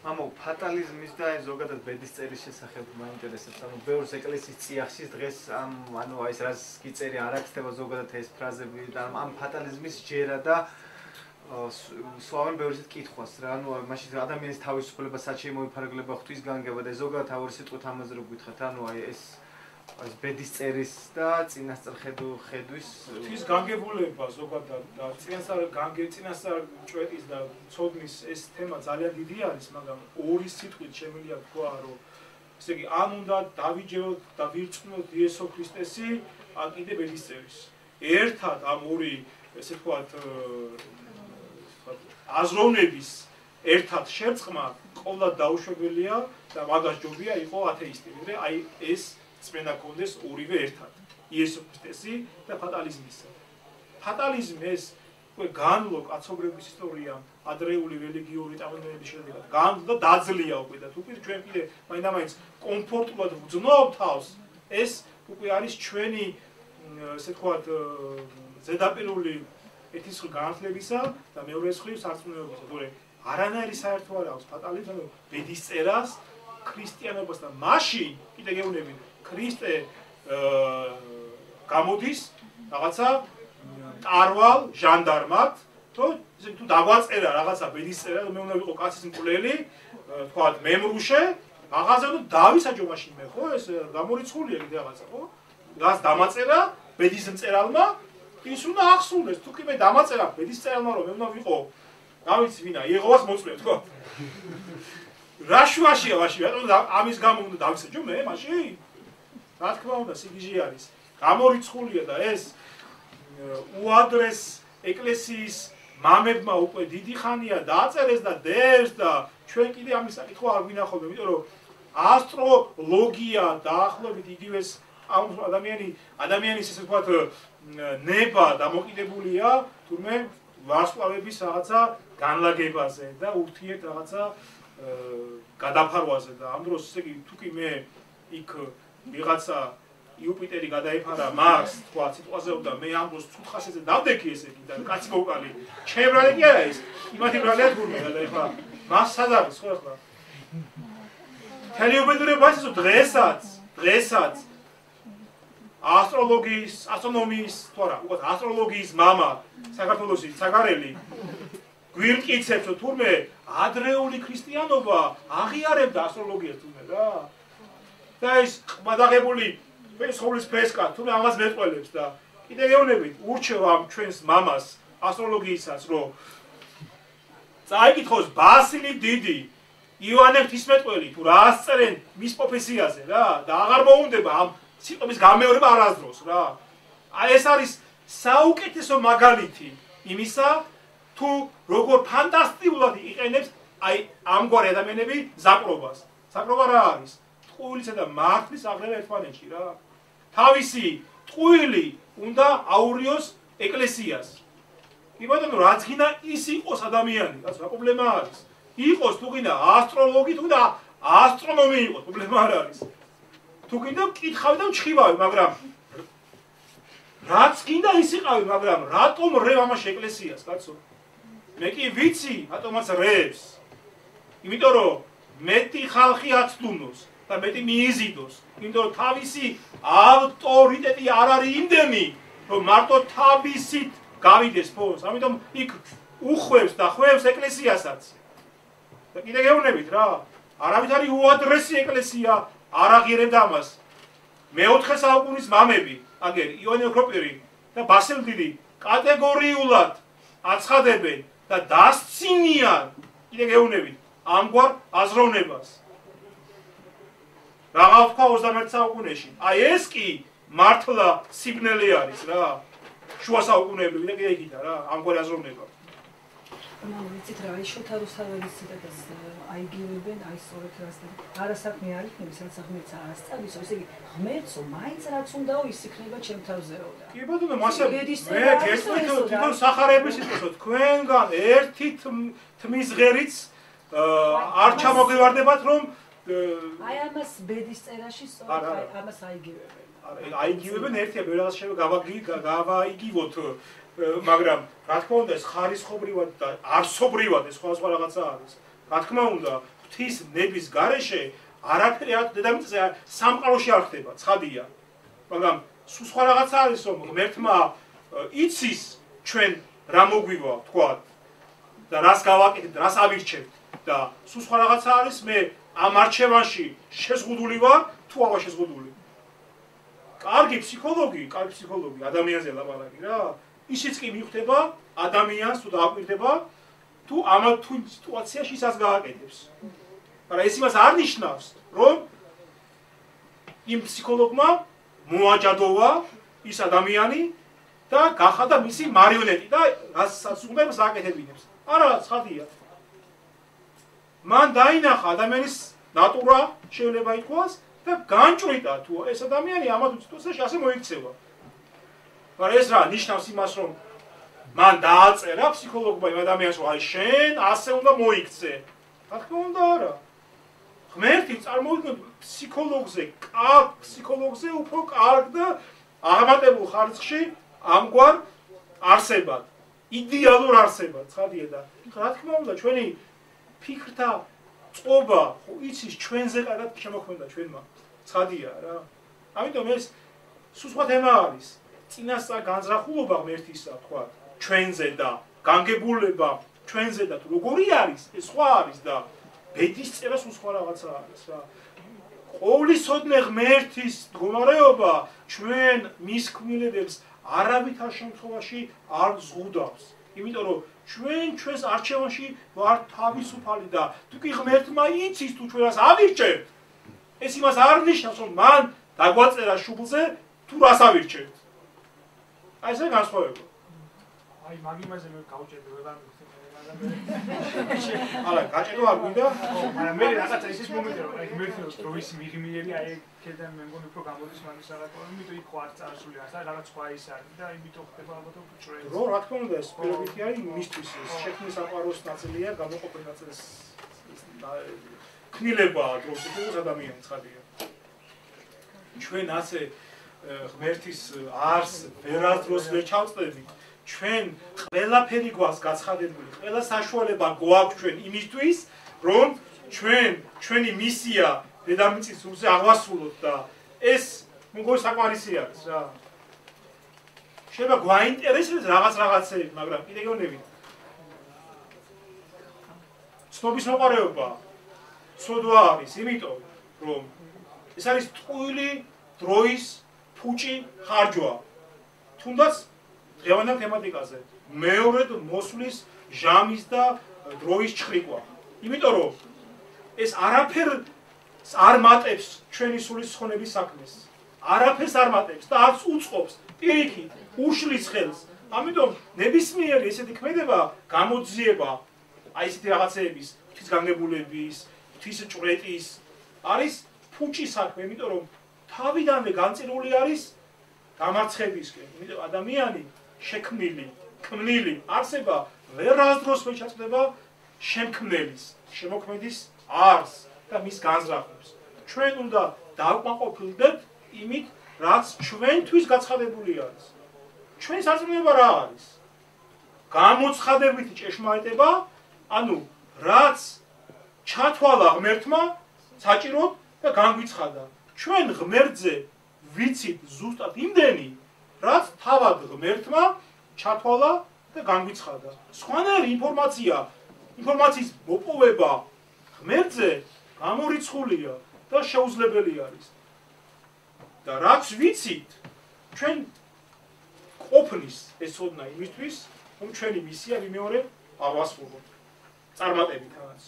მამო ფატალიზმის და ზოგადად ბედის წერის შესახებ მაინტერესებს. ანუ ბევრს ეკლესიის წიაღში დღეს ანუ აი ეს რაც გიწერი არ აქცდება ზოგადად ეს ფრაზები და ამ ფატალიზმის ჯერა და სვავენ ბევრს კითხვას რა. ანუ მაშინ ადამიანის თავისუფლება საჩი მოიფარგლება ღვთის განგება და ზოგადად თავი სიტყვით ამაზე რო გითხრათ. ანუ აი ეს ბედის წერის და წინასწარ ხედვის ღვთის განგებულება ზოგადად და წინასწარ ჭვეტის და ცოდნის ეს თემა ძალიან დიდი არის, მაგრამ ორი სიტყვით შემიძლია თქვა, რომ ესე იგი ან უნდა დავიჯეროთ და ვირწმუნოთ იესო ქრისტესი, ან კიდე ბედის წერის. ერთად ამ ორი ესე ვთქვათ აზროვნების ერთად შერწყმა ყოველად დაუშვებელია და მაგას ჯობია იყო ათეისტი, ვიდრე აი ეს წმენა კონდეს ორივე ერთად, იესო ქრისტესი და ფატალიზმისა. ფატალიზმი ეს განვლო კაცობრიობის ისტორიამ, ადრეული რელიგიური ტანმოქმედების შედეგად განვლო და დაძლია უკვე და თუ ჩვენ კიდე მაინც კომფორტულად ვგრძნობ თავს, ეს უკვე არის ჩვენი ესე ვთქვათ ზედაპირული ეთის განათლებისა და მეორე მხრივ სარწმუნოებისა. თორე არანაირი საერთო არ აქვს ფატალიზმს ბედის წერას ქრისტიანობას და მაშინ კიდე გეუბნები ქრისტე გამოდის რაღაცა ტარვალ ჟანდარმად, რომ თუ დაგვაწერა რაღაცა ბედის წერა, მე უნდა ვიყო კაცის მკვლელი, თქვათ მემრუშე, მაღაზია და დავისაჯო მაშინ მე, ხო, ეს გამორიცხულია კიდე რაღაცა, ხო? რას დამაწერა ბედის მწერალმა, ის უნდა ახსულდეს, თუ კი მე დამაწერა ბედის მწერალმა, რომ მე უნდა ვიყო, რა ვიცი ვინა, იეღოვას მოწვევ, თქო. რა შუაშია ვაში, რატომ ამის გამო უნდა დავისაჯო მე მაშინ? რა თქმა უნდა, სიგიჟე არის. გამორიცხულია და ეს უადრეს ეკლესიის მამებმა უკვე დიდი ხანია დააწერეს და დევს და ჩვენ კიდე ამის საკითხვა არ გვინახავთ, იმიტომ რომ ასტროლოგია დაახლოებით იგივეს ადამიანის ესე ვთქვათ ნება დამოკიდებულია თურმე ვარსკვლავების რაღაცა განლაგებაზე და ურთიერთ რაღაცა გადაფარვაზე და ამ დროს ესე იგი თუ კი მე იქ ვიღაცა იუპიტერი გადაიფარა მარს, თქვა სიტყვაზე და მე ამ დროს ცუთხასეზე დავდექი ესე იგი და კაცი მოვკალი. ჩემ ბრალი კი არა ეს. იმათი ბრალია თურმე გადაიფარა. მას სად არის ხო ახლა? თელიობედრება ისო დღესაც ასტრონომიის, თუ არა, უბრალოდ ასტროლოგიის мама საქართველოსი ცაგარელი გვირკიცებს რომ თურმე ადრეული ქრისტიანობა აღიარებდა ასტროლოგიას თურმე რა. და ის ყმადაღებული სხოლის ფესკა თურმე ამას მეტყველებს და კიდე გეუბნებით ურჩევ ამ ჩვენს მამას ასტროლოგიისას რომ წაიკითხოს ბასილი დიდი ივანე ღვთისმეტყველი თუ რა ასწერენ მის პროფესიაზე რა და აღარ მოუნდება ამ სიტყვის გამეორება არასდროს რა. აი ეს არის საუკეთესო მაგალითი იმისა თუ როგორ ფანტასტიკულად იყენებს აი ამგვარი ადამიანები ზაკრობას. ზაკრობა რა არის? ტყუილისა და მართლის აღრევა ერთმანეთში რა. თავისი ტყუილი უნდა აურიოს ეკლესიას. კი ბატონო, რაც გინდა ის იყოს ადამიანი, რაც რა პრობლემა არის. იყოს თუ გინდა ასტროლოგი თუ და ასტრონომი იყოს, პრობლემა არ არის. თუ გინდა მკითხავი და მჩხიბავი, მაგრამ რაც გინდა ის იყავი, მაგრამ რატომ რევ ამაში ეკლესიას, კაცო? მე კი ვიცი, რატომაც რევს. იმიტომ რომ მეტი ხალხი აცდუნოს და მეტი მიიზიდოს. იმიტომ რომ თავისი ავტორიტეტი არ არის იმდენი, რომ მარტო თავისით გავიდეს ფონს. ამიტომ იქ უხვევს და ხვევს ეკლესიასაც. და კიდე გეუბნებით რა, არავითარი უადრესი ეკლესია არ აღიარებდა ამას. მეოთხე საუკუნის მამები, აგერ იონი ოქროპირი და ბასილ დიდი კატეგორიულად აცხადებენ და დასცინიან, კიდე გეუბნებით, ამგვარ აზროვნებას. რაღა თქვა 21 საუკუნეში. აი ეს კი მართლა სიბნელე არის რა. შუა საუკუნეები და კიდე იქითა რა, ამგვარი აზროვნება. ვიცით რა, აი შოთა რუსთაველის ციტატას აიგივებენ, აი სწორედ რას და არასაქმე არ იქნების, რაც ღმერთს არ ასწავლის, ესე იგი ღმერთსო, მაინც რაც უნდაო ის იქნება ჩემ თავზეო და. კი ბატონო, მასე მე გესმით თვითონ სახარების სიტყვასო, თქვენგან ერთი თმის ღერიც არ ჩამოგვივარდებათ რომ აი ამას ბედის წერაში სწორედ ამას აიგივებენ. აიგივებენ ერთია, ვერაღაც შეიძლება გავაიგივოთ, მაგრამ რა თქმა უნდა ეს ხარისხობრივად და არსობრივად ეს სხვა რაღაცა არის. რა თქმა უნდა, ღვთის ნების გარეშე არაფერი დედამიწაზე სამყაროში არ ხდება, ცხადია. მაგრამ სულ სხვა რაღაცა არის, რომ ღმერთმა იცის ჩვენ რა მოგვივა, თქვა და რას გავაკეთებთ, რას ავირჩევთ და სულ სხვა რაღაცა არის, მე ამ არჩევანში შეზღუდული ვარ, თუ არა შეზღუდული. კარგი ფსიქოლოგი ადამიანზე ლაპარაკი რა. ისიც კი მიხვდება ადამიანს თუ დააკვირდება, თუ ამ თუ სიტუაციაში ისაც გააკეთებს. მაგრამ ეს იმას არ ნიშნავს, რომ იმ ფსიქოლოგმა მოაჯადოვა ის ადამიანი და გახადა მისი მარიონეტი და რასაც უნდა აკეთებინებს. არა, ცხადია. მან დაინახა ადამიანის ნატურა შეიძლება ითქვას და განჭვრიტა თუ ეს ადამიანი ამ სიტუაციაში ასე მოიქცევა. მაგრამ ეს რა ნიშნავს იმას, რომ მან დააწერა ფსიქოლოგმა იმ ადამიანს, რომ აი შენ ასე უნდა მოიქცე. რა თქმა უნდა არა. ღმერთი წარმოიდგინეთ ფსიქოლოგზე უფრო კარგ და აღმატებულ ხარისხში ამგვარ არსებად, იდეალურ არსებად, ცხადია და რა თქმა უნდა ჩვენი ფიქრთა წყობა ხო იცის ჩვენზე კარგად შემოქმედა ჩვენმა, ცხადია რა. ამიტომ ეს სულ სხვა თემა არის. წინასწარ განზრახულობა ღმერთისა, თქვა, ჩვენზე და განგებულება ჩვენზე და თუ როგორი არის, ეს სხვა არის და ბედის წერა სულ სხვა რაღაცა არის რა. ყოვლისოდნე ღმერთის მდგომარეობა ჩვენ მის ქმნილებებს არავითარ შემთხვევაში არ ზღუდავს. იმიტომ რომ ჩვენ ჩვენს არჩევანში ვარ თავისუფალი და თუ კი ღმერთმა იცის თუ ჩვენ რას ავირჩევთ, ეს იმას არ ნიშნავს, რომ მან დაგვაწერა შუბლზე თუ რას ავირჩევთ. აი ეს განსხვავება. აი მაგ იმაზე მე გავჭერდი ვეღარ არა, გაჭედო არ გვინდა? მაგრამ მე რაღაცა ისიც მომეწონა, რომ აი ღმერთი დროის მიღიმიერი აი ქედან მე მგონი უფრო გამოდის მაგის არაკო, იმიტომ იქ ხო არ წარსული არის, რაღაც სხვა ის არის და იმიტომ ხდება ალბათ უჩვენს. რო რა თქმა უნდა ეს პირობითი არის მისთვის ეს შექმნის საყვაროს ნაწილია, გამოყოფილი ნაწილი ქნილებაა დროს ეს ადამიანი ცხადია. ჩვენ ასე ღმერთის არს ვერასდროს ვერ ჩავწდებით. ჩვენ ყველაფერი გვაქვს გაცხადებული, ყველა საშუალება გვაქვს ჩვენ იმისთვის, რომ ჩვენი მისია დედამიწის სულზე აღვასრულოთ და ეს მეგონი საკმარისი არის რა. შეიძლება გვაინტერესებს რაღაცები, მაგრამ კიდე გეუბნებით. ცნობის მოყარეობა ცოდვა არის, იმიტომ რომ ეს არის ტყუილი დროის ფუჭი ხარჯვა. თუნდაც დღევანდელ თემატიკაზე მეორედ მოსვლის ჟამის და დროის ჩხრიკვა. იმიტომ რომ ეს არაფერს არ მატებს ჩვენი სულის ცხონების საქმეს. არაფერს არ მატებს და არც უწყობს პირიქით, უშლის ხელს. ამიტომ ნებისმიერი ესეთი ქმედება გამოძიება აი ესეთი რაღაცეების, ღვთის განგებულების, ღვთის ჭვრეტის არის ფუჭი საქმე, იმიტომ რომ თავიდანვე განწირული არის გამარცხებისკენ. იმიტომ ადამიანი შექმნილი, ქმნილი არსება ვერასდროს ვერ ჩაწდება შემქმნელის, შემოქმედის არს და მის განზრახებს. ჩვენ უნდა დავკმაყოფილდეთ იმით, რაც ჩვენთვის გაცხადებული არის. ჩვენი სარწმუნოება რა არის? გამოცხადებითი ჭეშმარიტება, ანუ რაც ჩათვალა ღმერთმა საჭიროდ და განგვიცხადა. ჩვენ ღმერთზე ვიცით ზუსტად იმდენი, რაც თავად ღმერთმა ჩათვალა და განგვიცხადა. სხვანაირი ინფორმაციის მოპოვება ღმერთზე გამორიცხულია და შეუძლებელი არის. და რაც ვიცით, ჩვენ ყოფნის ეს ცოდნა იმისთვის, რომ ჩვენი მისია ვიმეორებ აღვასრულოთ. წარმატებითაც.